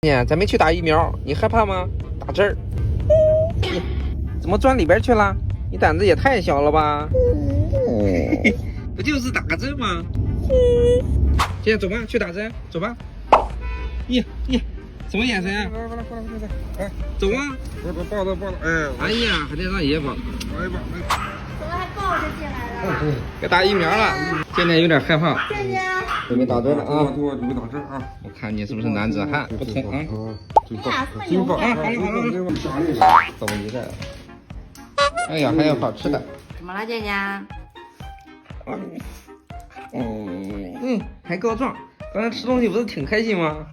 姐，咱没去打疫苗，你害怕吗？打针儿。你怎么钻里边去了？你胆子也太小了吧？不就是打个针吗？姐，走吧，去打针，走吧。咦，什么眼神啊？过来，哎，走啊！抱着，哎呀，还得让爷爷抱。来吧，怎么还抱着进来了？该打疫苗了，健健有点害怕。健健，准备打针了啊！准备打针啊！我看你是不是男子汉？不同啊！你俩这么勇敢，走一个。哎呀，还有好吃的。怎么了，健健？还告状。刚才吃东西不是挺开心吗？